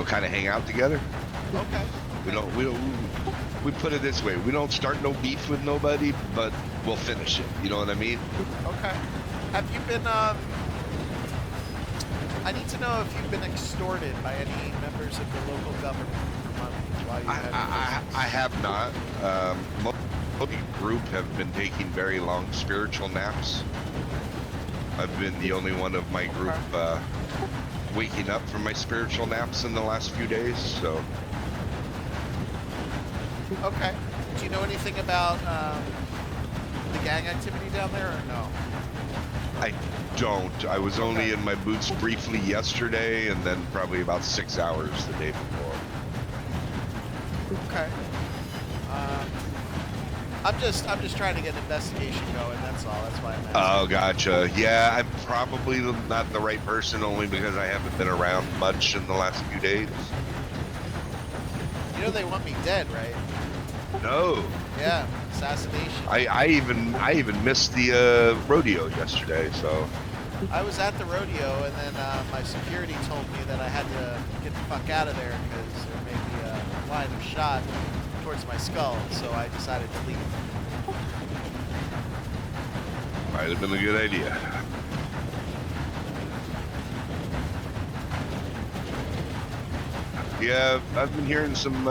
kind of hang out together. Okay. We put it this way: we don't start no beef with nobody, but we'll finish it. You know what I mean? Okay. Have you been, I need to know if you've been extorted by any members of the local government for money while you had your business. I have not. Most of the group have been taking very long spiritual naps. I've been the only one of my group waking up from my spiritual naps in the last few days, so. Okay. Do you know anything about the gang activity down there, or no? I don't. I was only in my boots briefly yesterday, and then probably about 6 hours the day before. Okay. I'm just trying to get an investigation going. That's all. That's why I'm asking. Oh, gotcha. Yeah, I'm probably not the right person, only because I haven't been around much in the last few days. You know they want me dead, right? No. Yeah, assassination. I even missed the rodeo yesterday, so. I was at the rodeo, and then my security told me that I had to get the fuck out of there because there may be a line of shot towards my skull, so I decided to leave. Might have been a good idea. Yeah, I've been hearing some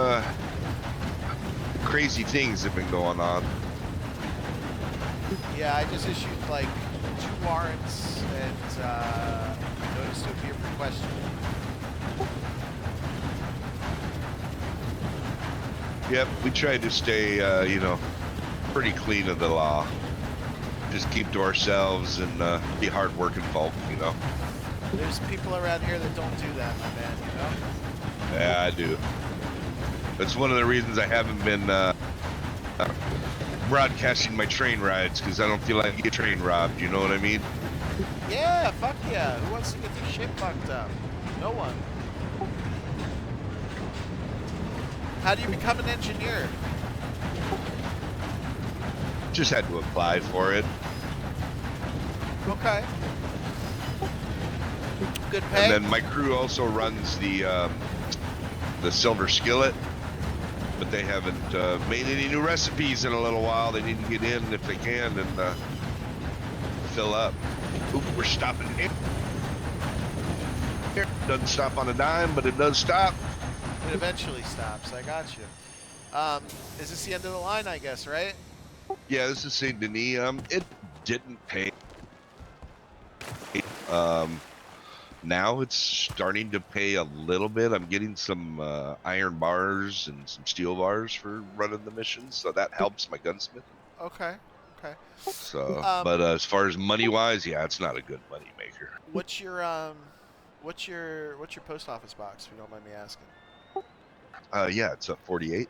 crazy things have been going on. Yeah, I just issued like 2 warrants and notice to appear for questioning. Yep, we tried to stay, pretty clean of the law. Just keep to ourselves and be hard-working folk, There's people around here that don't do that, my man, Yeah, I do. That's one of the reasons I haven't been broadcasting my train rides, because I don't feel like I get train robbed, you know what I mean? Yeah, fuck yeah. Who wants to get their shit fucked up? No one. How do you become an engineer? Just had to apply for it. Okay. Good pay? And then my crew also runs the Silver Skillet, but they haven't made any new recipes in a little while. They need to get in if they can and fill up. Oop, we're stopping here. Doesn't stop on a dime, but it does stop. It eventually stops. I got you. Is this the end of the line, I guess, right? Yeah, this is Saint Denis. It didn't pay. Now it's starting to pay a little bit. I'm getting some iron bars and some steel bars for running the missions, so that helps my gunsmithing. Okay. Okay. So, but as far as money wise, yeah, it's not a good money maker. What's your post office box, if you don't mind me asking? Yeah, it's a 48.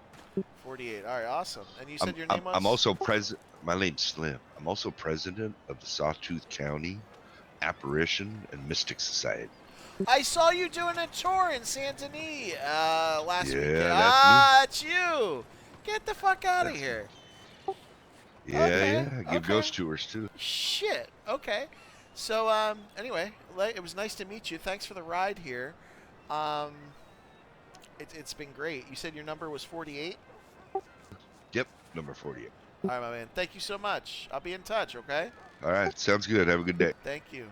48. All right, awesome. And you said your name was? I'm also president. My name's Slim. I'm also president of the Sawtooth County Apparition and Mystic Society. I saw you doing a tour in Saint Denis last weekend. That's me. It's you. Get the fuck out of here. Yeah, Okay, yeah. I give ghost tours too. Shit. Okay. So anyway, it was nice to meet you. Thanks for the ride here. It's been great. You said your number was 48? Yep, number 48. All right, my man. Thank you so much. I'll be in touch, okay? All right, sounds good. Have a good day. Thank you.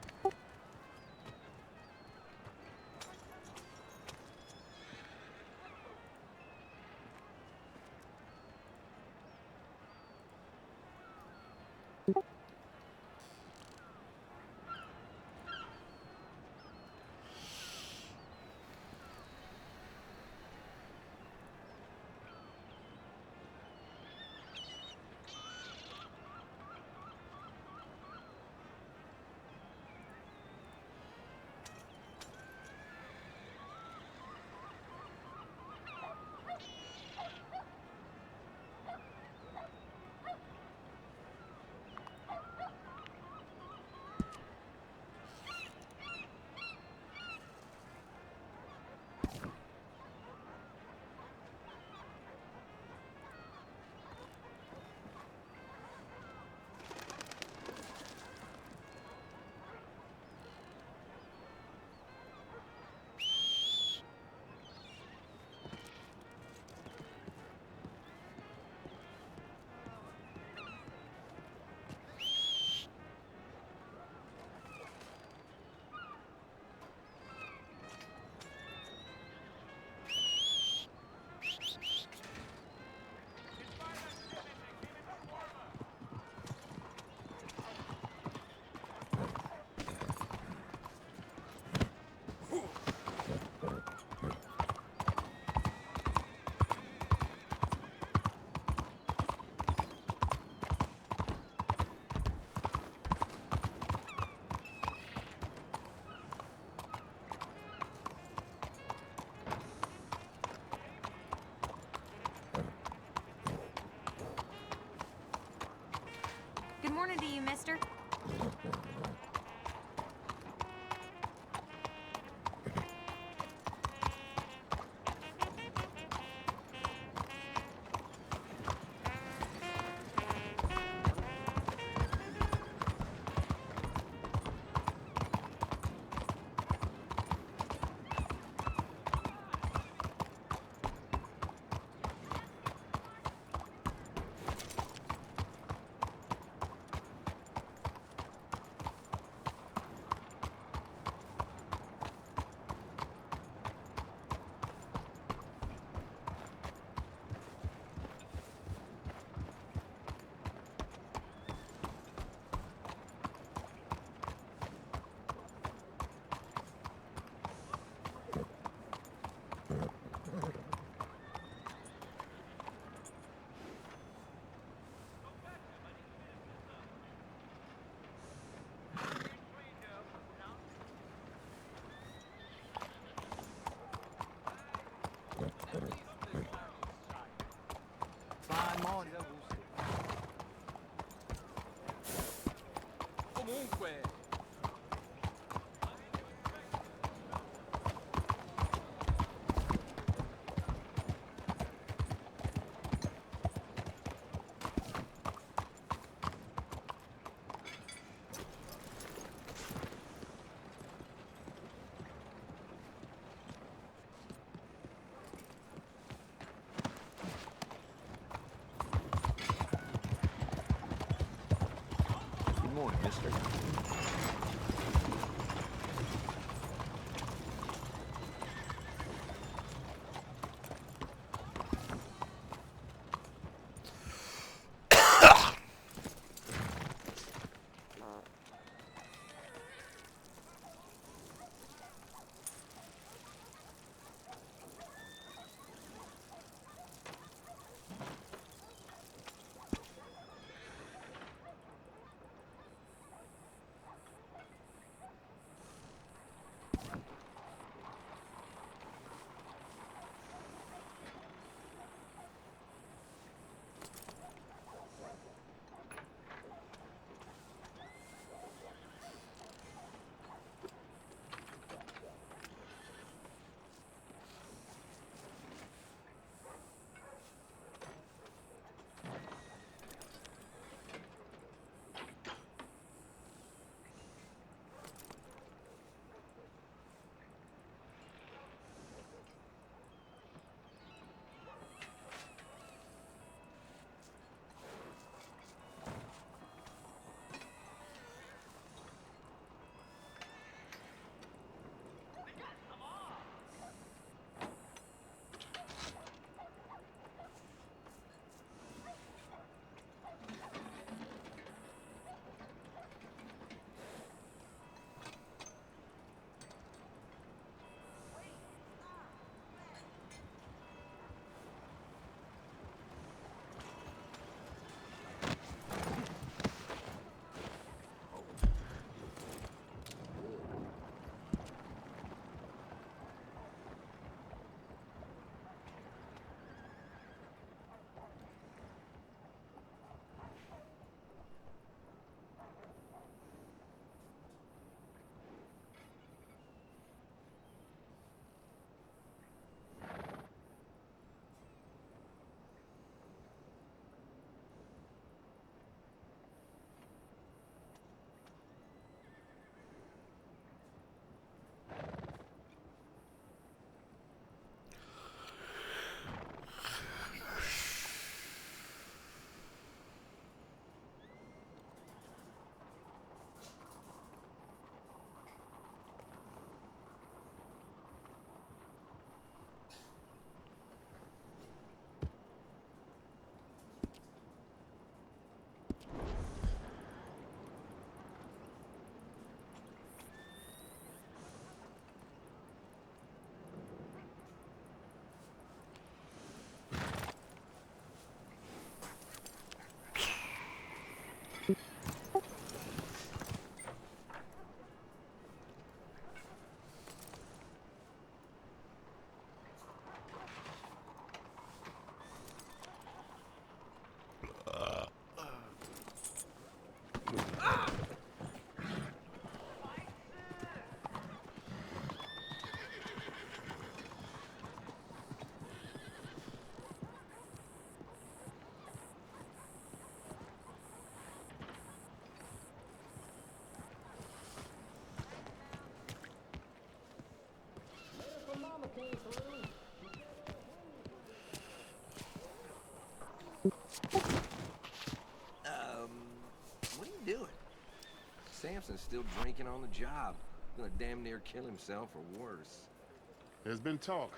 morning to you, mister. Fine morning. Comunque. Good morning, mister. What are you doing? Samson's still drinking on the job. Gonna damn near kill himself or worse. There's been talk.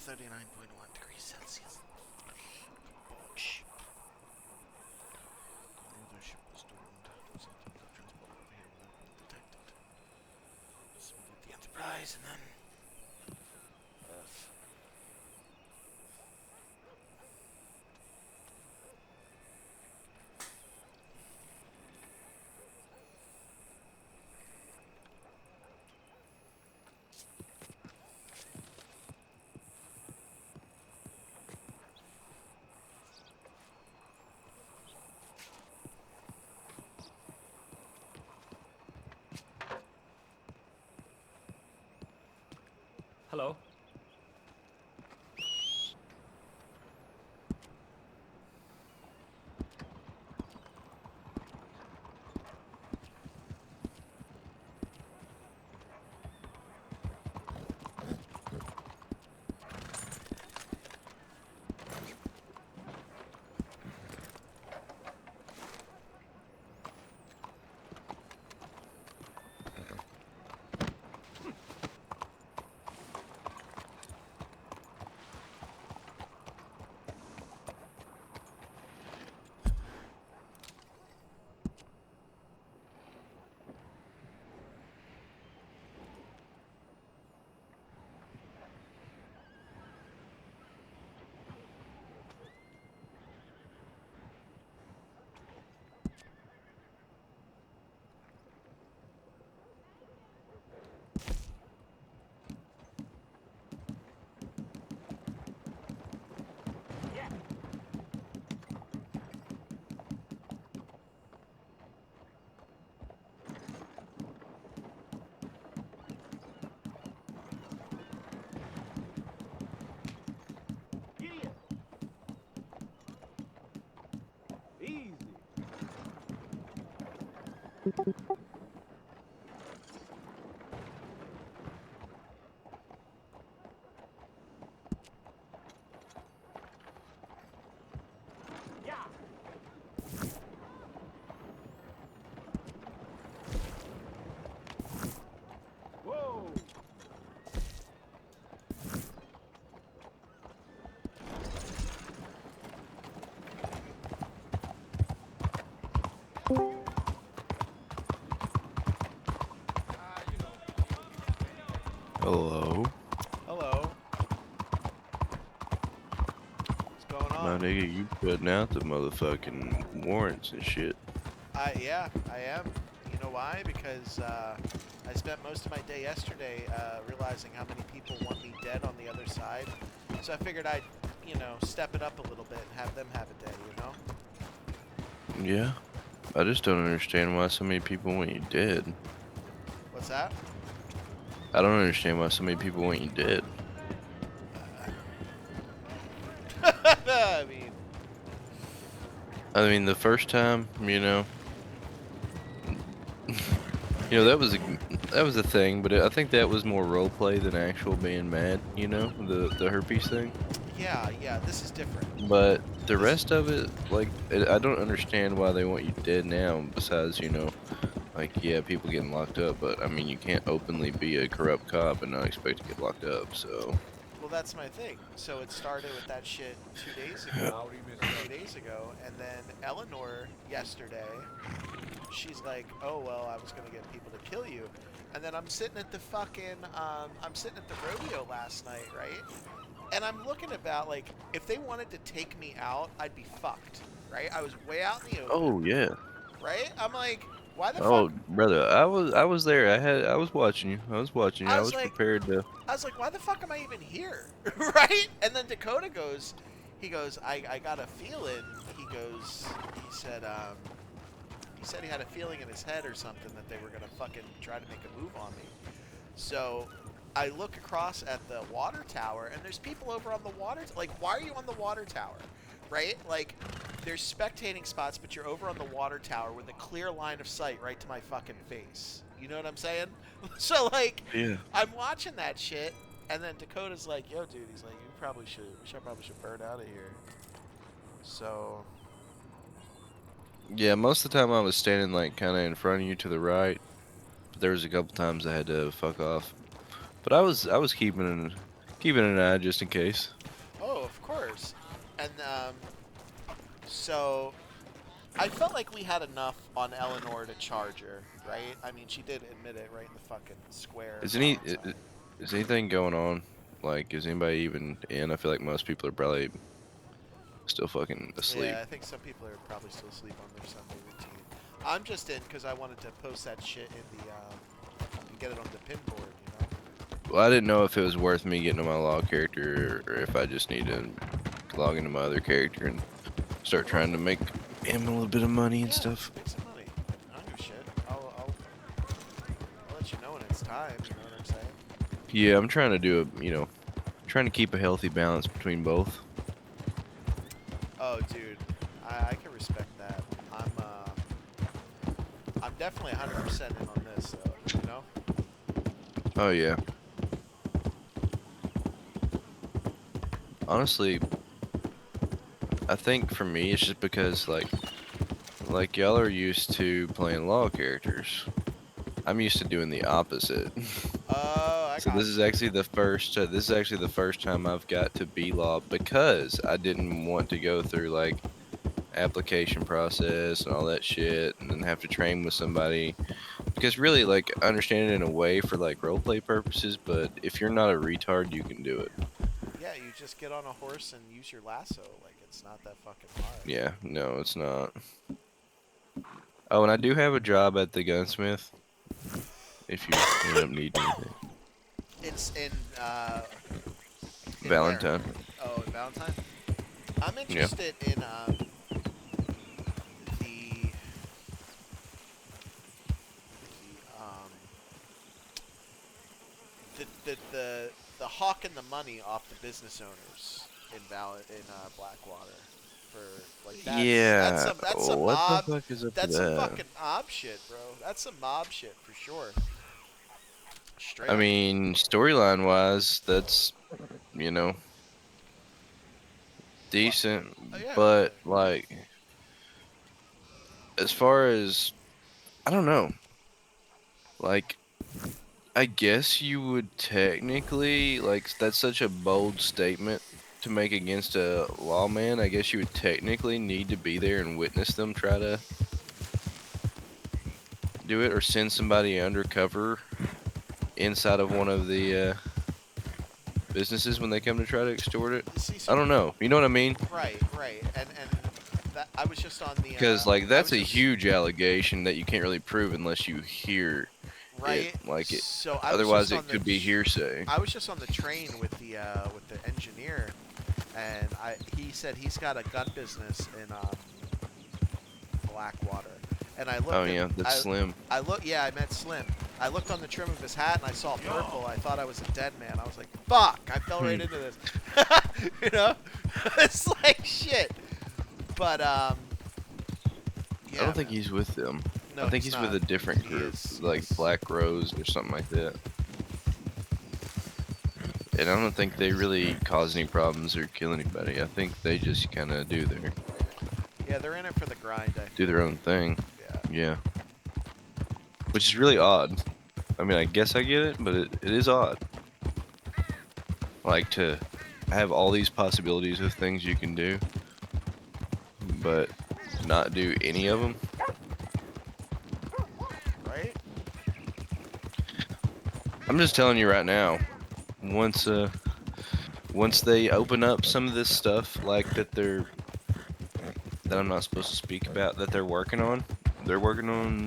39.1 degrees Celsius. Bullshit. Another ship was doomed. Something was transported over here without being detected. So we get the Enterprise and then Earth. Hello. Easy. Whoa. Hello, Hello. What's going my on? nigga, you putting out the motherfucking warrants and shit. Yeah, I am. You know why? Because I spent most of my day yesterday realizing how many people want me dead on the other side. So I figured I'd, step it up a little bit and have them have a day, you know? Yeah, I just don't understand why so many people want you dead. What's that? I don't understand why so many people want you dead. I mean, I mean, the first time, that was a thing, but I think that was more role play than actual being mad. The herpes thing. yeah, this is different. But the This- rest of it, like, I don't understand why they want you dead now. Besides, like, yeah, people getting locked up, but I mean, you can't openly be a corrupt cop and not expect to get locked up. So, Well, that's my thing. So it started with that shit 2 days ago, or 3 days ago, and then Eleanor yesterday, she's like, "Oh well, I was gonna get people to kill you," and then I'm sitting at the rodeo last night, right? And I'm looking about like, if they wanted to take me out, I'd be fucked, right? I was way out in the open, oh yeah. right? I'm like, why the Oh, fuck? brother, I was there. I was watching you. I was watching you. I I was was like, prepared to. why the fuck am I even here? Right? And then Dakota goes, I got a feeling. He said he had a feeling in his head or something that they were gonna fucking try to make a move on me. So I look across at the water tower, and there's people over on the water. Like, why are you on the water tower? Right? Like, there's spectating spots, but you're over on the water tower with a clear line of sight right to my fucking face. You know what I'm saying? So, like, Yeah. I'm watching that shit, and then Dakota's like, "Yo, dude," he's like, "We probably should burn out of here." So, Yeah. Most of the time, I was standing like kind of in front of you to the right. But there was a couple times I had to fuck off. But I was keeping Keeping an eye just in case. Oh, of course. And so I felt like we had enough on Eleanor to charge her, right? I mean, she did admit it right in the fucking square. Is anything going on? Like, is anybody even in? I feel like most people are probably still fucking asleep. Yeah, I think some people are probably still asleep on their Sunday routine. I'm just in because I wanted to post that shit in the and get it on the pin board, you know. Well, I didn't know if it was worth me getting on my law character or if I just need to log into my other character and start trying to make him a little bit of money and Yeah, stuff. make some money. I don't give a shit. I'll let you know when it's time. You know what I'm saying? Yeah, I'm trying to do trying to keep a healthy balance between both. Oh, dude, I can respect that. I'm definitely 100% in on this, you know. Oh yeah. Honestly, I think for me it's just because like y'all are used to playing law characters. I'm used to doing the opposite. I So got this is actually the first time I've got to be law because I didn't want to go through like application process and all that shit and then have to train with somebody, because really, like, I understand it in a way for like roleplay purposes, but if you're not a retard you can do it. Yeah, you just get on a horse and use your lasso. Like, it's not that fucking hard. Yeah, no, it's not. Oh, and I do have a job at the gunsmith if you end up needing anything. It's in where? Valentine. Oh, in Valentine? I'm Yeah. interested in the hawk and the money off the business owners in Blackwater. For like Yeah. that's some What mob. the fuck is up That's with some that? fucking mob shit, bro. That's some mob shit for sure. Straight I up. mean, storyline wise, that's, you know, decent, Oh, yeah. but like, as far as, I don't know, like, I guess you would technically, like, that's such a bold statement to make against a lawman. I guess you would technically need to be there and witness them try to do it, or send somebody undercover inside of one of the businesses when they come to try to extort it. See, I don't know. You know what I mean? Right, and that I was just on the Because like I that's was a just- huge allegation that you can't really prove unless you hear right. it. Like it. So I was Otherwise, just it on the could be hearsay. I was just on the train with the engineer, and he said he's got a gun business in Blackwater, and I looked. Oh yeah, that's Slim. Yeah, I met Slim. I looked on the trim of his hat and I saw purple. I thought I was a dead man. I was like, fuck! I fell right into this. You know, it's like shit. But yeah, I don't think man. he's with them. No, I think he's not. with a different He group, is- like yes. Black Rose or something like that. And I don't think they really cause any problems or kill anybody. I think they just kind of do They're in it for the grind. I think. do their own thing. Yeah. Yeah. Which is really odd. I mean, I guess I get it, but it is odd. Like, to have all these possibilities of things you can do, but not do any of them. Right? I'm just telling you right now, once they open up some of this stuff, like that I'm not supposed to speak about, that they're working on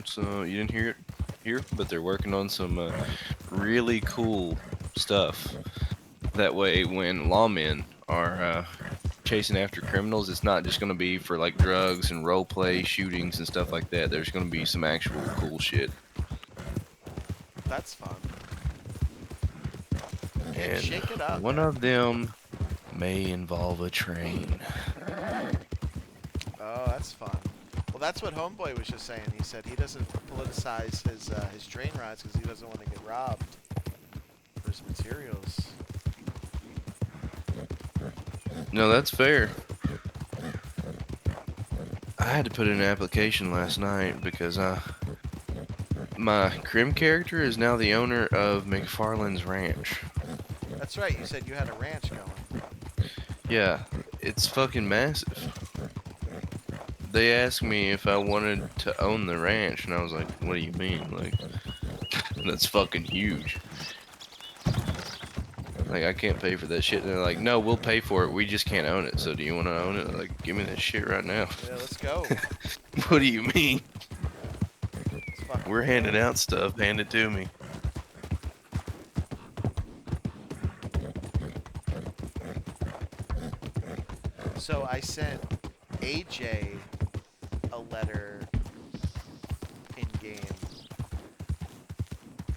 so you didn't hear it here, but they're working on some really cool stuff. That way, when lawmen are chasing after criminals, it's not just going to be for like drugs and role play shootings and stuff like that. There's going to be some actual cool shit. That's fun. And shake it up. one of them may involve a train. Oh, that's fun. Well, that's what Homeboy was just saying. He said he doesn't politicize his train rides because he doesn't want to get robbed for his materials. No, that's fair. I had to put in an application last night because my crim character is now the owner of McFarland's Ranch. That's right. You said you had a ranch going. Yeah, it's fucking massive. They asked me if I wanted to own the ranch, and I was like, what do you mean? Like, that's fucking huge. Like, I can't pay for that shit. And they're like, no, we'll pay for it. We just can't own it. So do you want to own it? Like, give me that shit right now. Yeah, let's go. What do you mean? Let's fucking We're go. handing out stuff. Hand it to me. So I sent AJ a letter in game.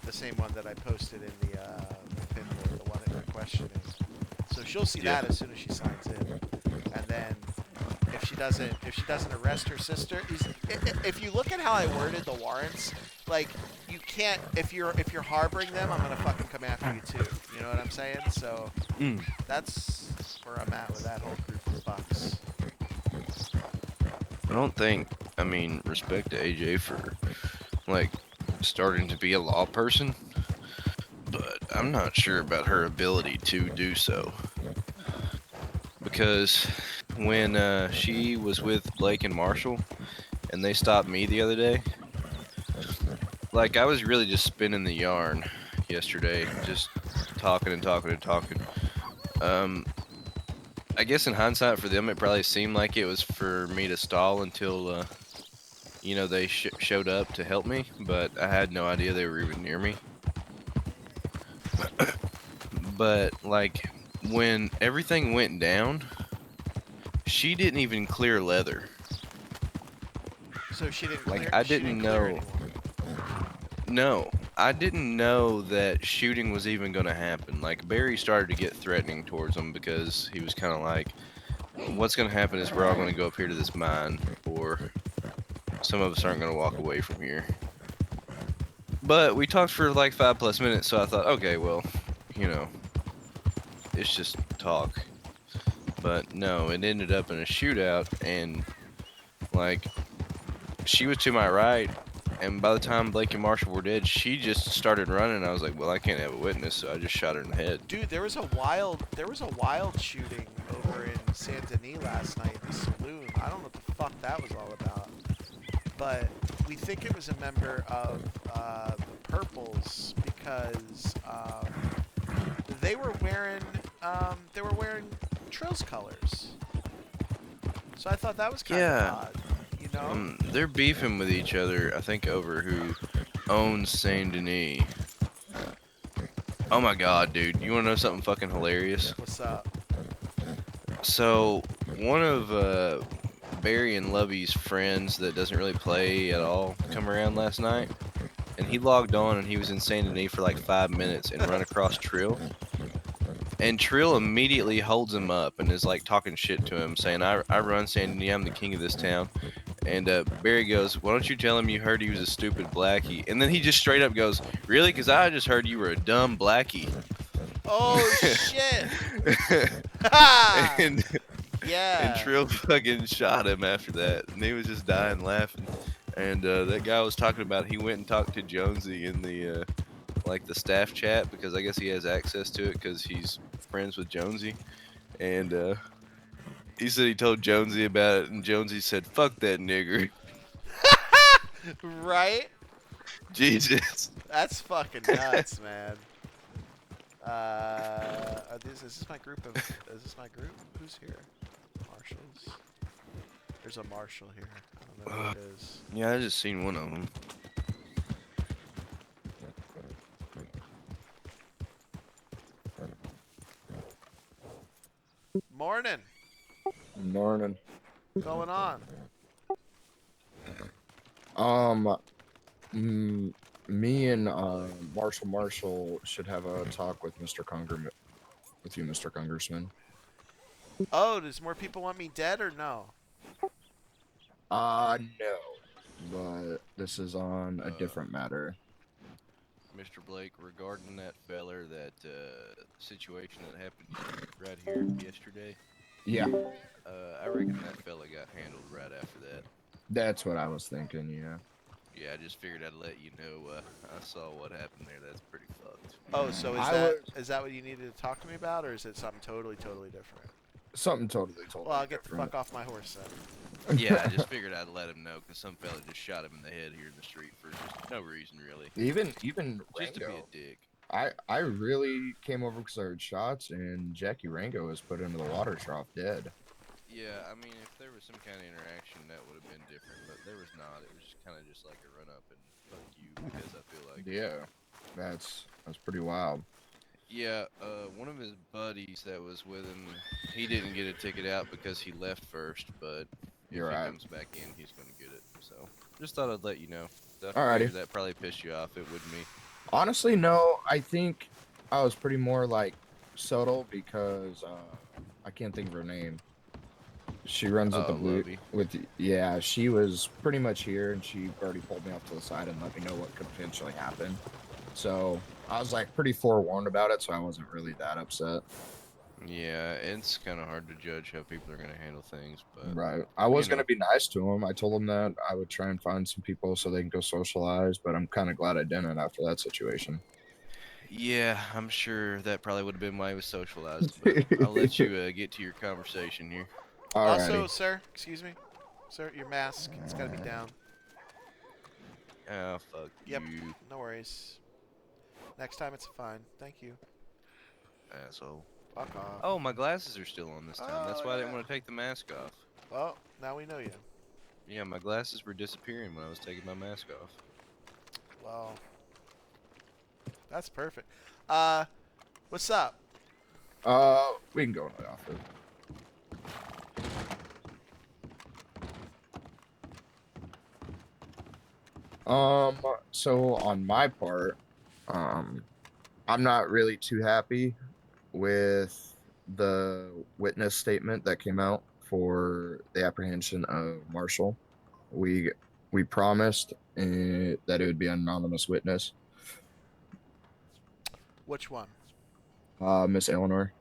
The same one that I posted in the pin board, the one that you're questioning. So she'll see Yeah. that as soon as she signs in. And then if she doesn't arrest her sister, if you look at how I worded the warrants, like you can't if you're harboring them, I'm gonna fucking come after you too. You know what I'm saying? So that's where I'm at with that whole group of fucks. I don't think, I mean, respect to AJ for, like, starting to be a law person, but I'm not sure about her ability to do so. Because when she was with Blake and Marshall, and they stopped me the other day, like, I was really just spinning the yarn yesterday, just talking and talking and talking. I guess in hindsight for them, it probably seemed like it was for me to stall until, you know, they showed up to help me, but I had no idea they were even near me. But, like, when everything went down, she didn't even clear leather. So she didn't Like, clear, I she didn't clear know. anyone. No, I didn't know that shooting was even going to happen. Like, Barry started to get threatening towards him because he was kind of like, what's going to happen is we're all going to go up here to this mine, or some of us aren't going to walk away from here. But we talked for like 5+ minutes, so I thought, okay, well, you know, it's just talk. But no, it ended up in a shootout, and like, she was to my right, and by the time Blake and Marshall were dead, she just started running. I was like, well, I can't have a witness, so I just shot her in the head. Dude, there was a wild shooting over in Saint Denis last night in the saloon. I don't know what the fuck that was all about, but we think it was a member of the Purples because they were wearing Trill's colors. So I thought that was kind of odd, you know? They're beefing with each other, I think, over who owns Saint Denis. Oh my god, dude. You wanna know something fucking hilarious? What's up? So, one of Barry and Lovey's friends that doesn't really play at all come around last night. And he logged on and he was in Saint Denis for like 5 minutes and run across Trill. And Trill immediately holds him up and is like talking shit to him, saying, I run Saint Denis, I'm the king of this town. And Barry goes, why don't you tell him you heard he was a stupid blackie? And then he just straight up goes, really? Because I just heard you were a dumb blackie. Oh, shit! and, Yeah. and Trill fucking shot him after that. And he was just dying laughing. And that guy was talking about, he went and talked to Jonesy in the, like the staff chat, because I guess he has access to it because he's friends with Jonesy. And he said he told Jonesy about it, and Jonesy said, fuck that nigger. Right? Jesus. That's fucking nuts, man. Is this my group of? Is this my group? Who's here? Marshals. There's a marshal here. I don't know who it is. Yeah, I just seen one of them. Morning. Morning. What's going on? Me and Marshall should have a talk with Mr. with you, Mr. Congressman. Oh, does more people want me dead or no? No. But this is on a different matter. Mr. Blake, regarding that feller, that situation that happened right here yesterday, Yeah, I reckon that fella got handled right after that. that's what I was thinking, yeah. Yeah, I just figured I'd let you know. I saw what happened there. That's pretty fucked. Oh, so I was is that what you needed to talk to me about, or is it something totally different? something totally Well, I'll get the different. fuck off my horse then. Yeah, I just figured I'd let him know because some fella just shot him in the head here in the street for just no reason, really. Even Just to be Rango. a dick. I really came over because I heard shots, and Jackie Rango was put into the water trough dead. Yeah, I mean, if there was some kind of interaction, that would have been different, but there was not. It was just kind of just like a run up and fuck you, because I feel like. Yeah, that's pretty wild. Yeah, one of his buddies that was with him, he didn't get a ticket out because he left first, but if You're he right. comes back in, he's going to get it. So, just thought I'd let you know. I Alrighty. figured that probably pissed you off. It would me. Honestly, no. I think I was pretty more like subtle because I can't think of her name. She runs with the blue. Lovey. Yeah, she was pretty much here, and she already pulled me off to the side and let me know what could potentially happen. So I was like pretty forewarned about it, so I wasn't really that upset. Yeah, it's kind of hard to judge how people are going to handle things, but Right. I was you going know. to be nice to them. I told them that I would try and find some people so they can go socialize, but I'm kind of glad I didn't after that situation. Yeah, I'm sure that probably would have been why he was socialized, but I'll let you get to your conversation here. Also, Alrighty. sir, excuse me, sir, your mask, it's got to be down. Oh, fuck Yep. you, No worries. Next time it's fine. Thank you. asshole. Fuck off. Oh, my glasses are still on this time. That's Oh, why I didn't yeah. want to take the mask off. Well, now we know you. Yeah, my glasses were disappearing when I was taking my mask off. Well, that's perfect. What's up? We can go in the office. So on my part, I'm not really too happy with the witness statement that came out for the apprehension of Marshall. We we promised that it would be an anonymous witness. Which one? Miss Eleanor.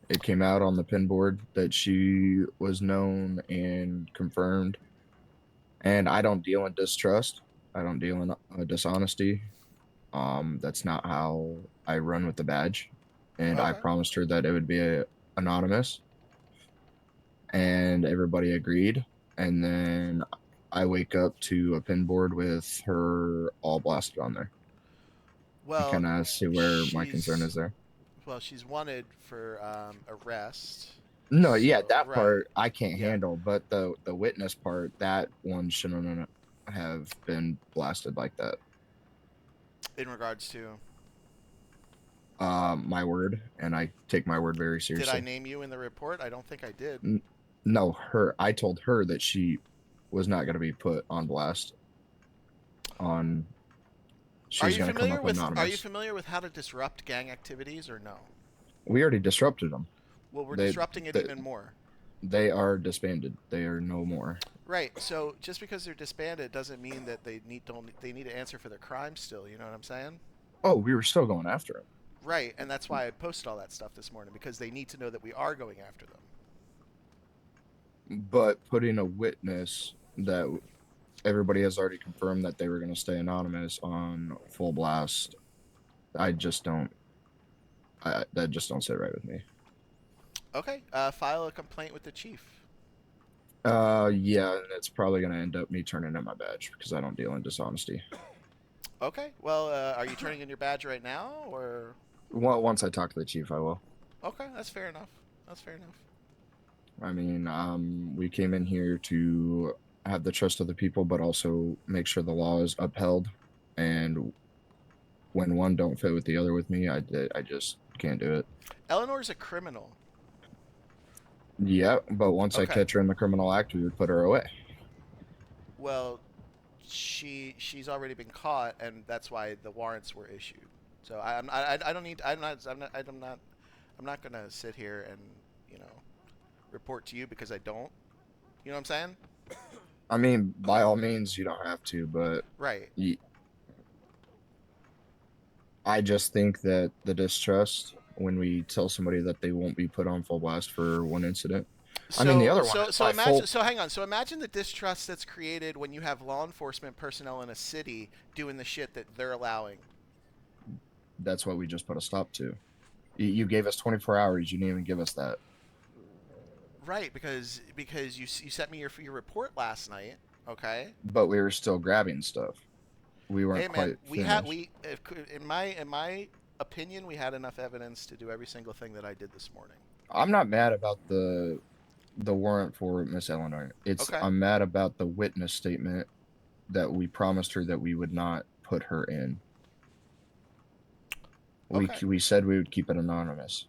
It came out on the pin board that she was known and confirmed. And I don't deal in distrust. I don't deal in dishonesty. That's not how I run with the badge. And I Okay. promised her that it would be anonymous, and everybody agreed. And then I wake up to a pin board with her all blasted on there. You Well, kind of see where my concern she's is there. well, she's wanted for arrest. No, yeah, So, that right. part I can't Yeah. handle, but the witness part, that one shouldn't have been blasted like that. In regards to, My word, and I take my word very did seriously. I name you in the report? I don't think I did. No, her. I told her that she was not going to be put on blast. She's going to come up anonymous. Are you familiar with how to disrupt gang activities or no? We already disrupted them. Well, we're They- disrupting it they- even more. They are disbanded. They are no more. Right. So just because they're disbanded doesn't mean that they need to answer for their crimes still. You know what I'm saying? Oh, we were still going after him. Right. And that's why I posted all that stuff this morning, because they need to know that we are going after them. But putting a witness that everybody has already confirmed that they were going to stay anonymous on full blast, that just don't sit right with me. Okay. File a complaint with the chief. Yeah, and it's probably going to end up me turning in my badge because I don't deal in dishonesty. Okay. Well, are you turning in your badge right now, or? Once I talk to the chief, I will. Okay, that's fair enough. That's fair enough. I mean, we came in here to have the trust of the people, but also make sure the law is upheld. And when one don't fit with the other with me, I just can't do it. Eleanor's a criminal. Yeah, but once I Okay. catch her in the criminal act, we would put her away. Well, she's already been caught, and that's why the warrants were issued. So I'm not gonna sit here and report to you because I don't. You know what I'm saying? I mean, by all means, you don't have to, but Right. I just think that the distrust when we tell somebody that they won't be put on full blast for one incident. I mean, the other one So is so by imagine full. so hang on. So imagine the distrust that's created when you have law enforcement personnel in a city doing the shit that they're allowing. That's what we just put a stop to. You gave us 24 hours. You didn't even give us that. Right, because you sent me your report last night. Okay. But we were still grabbing stuff. We weren't Hey man, quite we finished. had we if, in my opinion we had enough evidence to do every single thing that I did this morning. I'm not mad about the warrant for Miss Eleanor. Okay. I'm mad about the witness statement that we promised her that we would not put her in. Okay. We said we would keep it anonymous,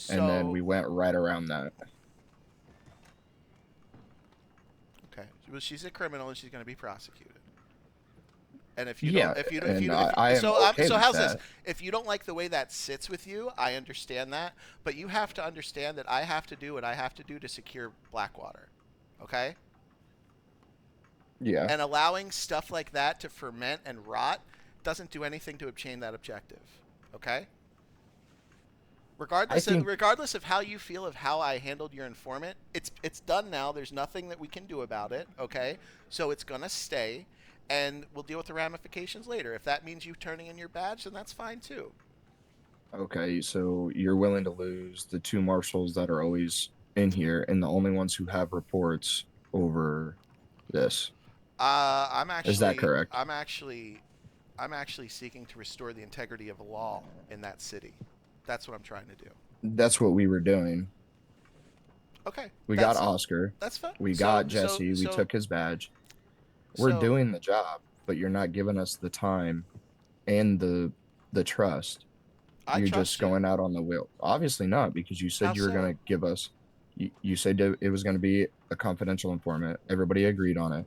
and then we So went right around that. okay, well she's a criminal and she's going to be prosecuted. And if you Yeah, don't, if you don't, and if you don't, I am so okay so with how's that. this? If you don't like the way that sits with you, I understand that, but you have to understand that I have to do what I have to do to secure Blackwater, okay? Yeah, And allowing stuff like that to ferment and rot doesn't do anything to obtain that objective, okay? I think Regardless of how you feel of how I handled your informant, it's done now. There's nothing that we can do about it, okay? So it's gonna stay, and we'll deal with the ramifications later. If that means you turning in your badge, then that's fine too. okay. So you're willing to lose the two marshals that are always in here, and the only ones who have reports over this. I'm Is that actually, correct? I'm actually, I'm actually seeking to restore the integrity of the law in that city. That's what I'm trying to do. That's what we were doing. Okay. We got Oscar. That's fine. We got Jesse. We took his badge. We're so doing the job, but you're not giving us the time and the trust. I You're trust just you. going out on the wheel. Obviously not, because you said How you were so? going to give us. You said it was going to be a confidential informant. Everybody agreed on it,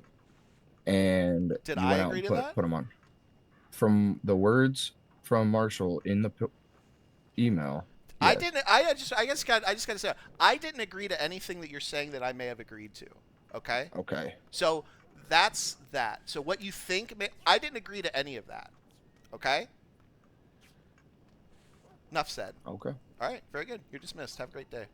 and Did you I went out agree and to that? put them on. From the words from Marshall in the email, I yes. didn't. I just got to say I didn't agree to anything that you're saying that I may have agreed to. Okay. Okay. So that's that. So what you think? I didn't agree to any of that. Okay. Enough said. Okay. All right. Very good. You're dismissed. Have a great day.